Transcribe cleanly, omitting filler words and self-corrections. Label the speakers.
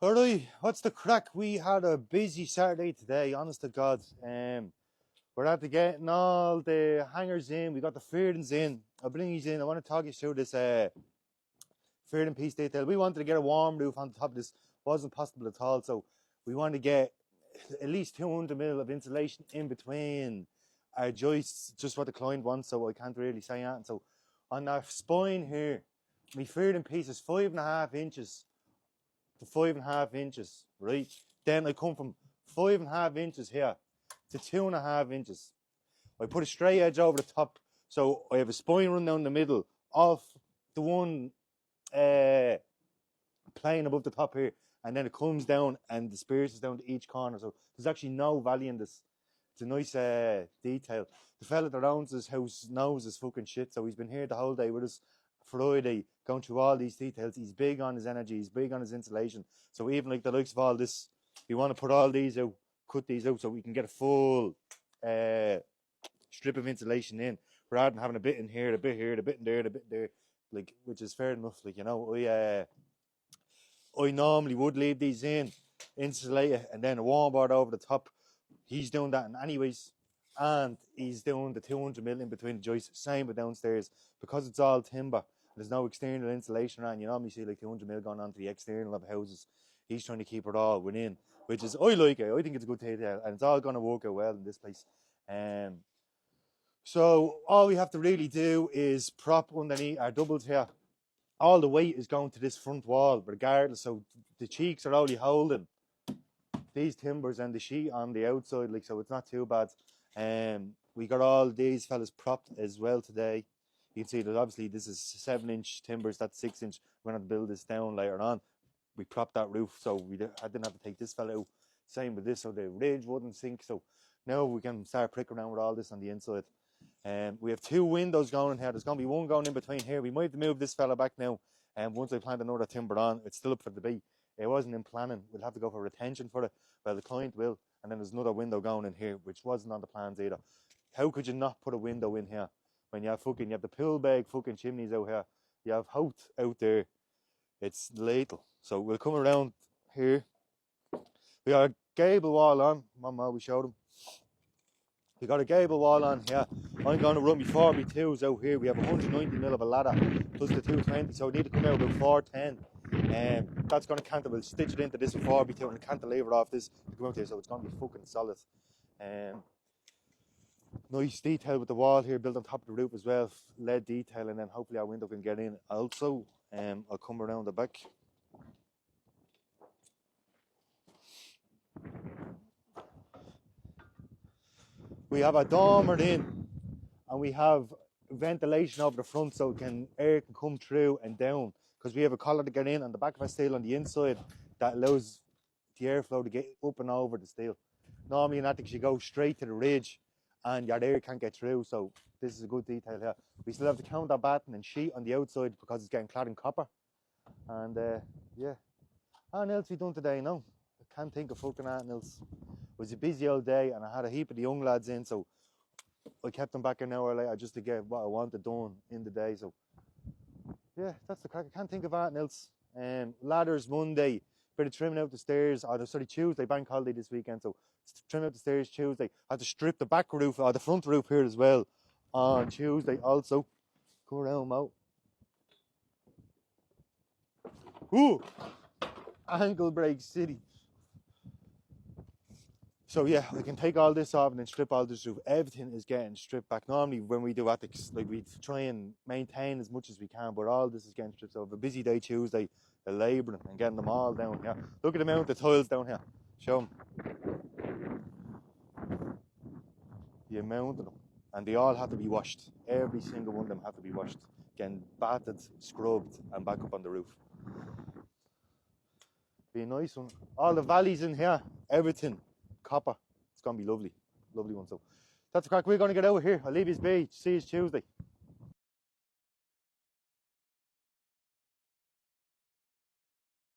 Speaker 1: Alright, what's the crack? We had a busy Saturday today, honest to God. We're after getting all the hangers in, we got the Feardens in. I'll bring these in. I want to talk you through this Fearden piece detail. We wanted to get a warm roof on the top of this, wasn't possible at all, so we wanted to get at least 200 mil of insulation in between our joists, just what the client wants, so I can't really say that. So on our spine here, my Fearden piece is 5.5 inches to 5.5 inches, right? Then I come from 5.5 inches here to 2.5 inches. I put a straight edge over the top, so I have a spine run down the middle of the one plane above the top here, and then it comes down and disperses down to each corner. So there's actually no valley in this. It's a nice detail. The fella that owns this house knows his fucking shit, so he's been here the whole day with us Friday, going through all these details. He's big on his energy, he's big on his insulation. So even like the likes of all this, we want to put all these out, cut these out so we can get a full strip of insulation in, rather than having a bit in here, a bit here, a bit in there, a bit there, like, which is fair enough. Like, you know, I normally would leave these in, insulate it, and then a warm board over the top. He's doing that anyways, and he's doing the 200 mil in between the joists. Same with downstairs, because it's all timber. There's no external insulation around. You normally see like 200 mil going onto the external of houses. He's trying to keep it all within, which is, I like it. I think it's a good detail, and it's all going to work out well in this place. So all we have to really do is prop underneath our doubles here. All the weight is going to this front wall, regardless. So the cheeks are only holding these timbers and the sheet on the outside, like, so it's not too bad. We got all these fellas propped as well today. You can see that obviously this is 7-inch timbers, that's 6-inch. We're going to build this down later on. We propped that roof, so I didn't have to take this fella out. Same with this, so the ridge wouldn't sink. So now we can start pricking around with all this on the inside. We have 2 windows going in here. There's going to be one going in between here. We might have to move this fella back now. And once I plant another timber on, it's still up for debate. It wasn't in planning. We'll have to go for retention for it. Well, the client will. And then there's another window going in here, which wasn't on the plans either. How could you not put a window in here when you have the pull bag fucking chimneys out here? You have hout out there. It's lethal. So we'll come around here. We got a gable wall on. Mama, we showed them. We got a gable wall on here. I'm going to run my 4x2s out here. We have 190 mil of a ladder plus the 220, so we need to come out about 410. That's going to cantilever. We'll stitch it into this 4x2 and cantilever off this to come out here, so it's going to be fucking solid. Nice detail with the wall here, built on top of the roof as well. LED detail, and then hopefully our window can get in also. I'll come around the back. We have a dormer in, and we have ventilation over the front, so air can come through and down, because we have a collar to get in on the back of our steel on the inside that allows the airflow to get up and over the steel. Normally in attics you go straight to the ridge and your air can't get through, so this is a good detail here. We still have the counterbatten and sheet on the outside because it's getting clad in copper. And yeah, what else we done today? No, I can't think of fucking anything else. It was a busy old day, and I had a heap of the young lads in, so I kept them back an hour later just to get what I wanted done in the day. So yeah, that's the crack. I can't think of anything else. Ladders Monday, bit of trimming out the stairs. Tuesday, bank holiday this weekend, so trim out the stairs Tuesday. I had to strip the back roof, or the front roof here as well on Tuesday also. Come around, Mo. Ooh, ankle break city. So yeah, we can take all this off and then strip all this roof. Everything is getting stripped back. Normally when we do attics, like, we try and maintain as much as we can, but all this is getting stripped. So a busy day Tuesday, labouring and getting them all down here. Look at the amount of tiles down here. Show them. The amount of them. And they all have to be washed. Every single one of them have to be washed. Getting battered, scrubbed, and back up on the roof. Be a nice one. All the valleys in here, everything. Copper. It's going to be lovely. Lovely one. So that's the crack. We're going to get out of here. I'll leave his be. See you Tuesday.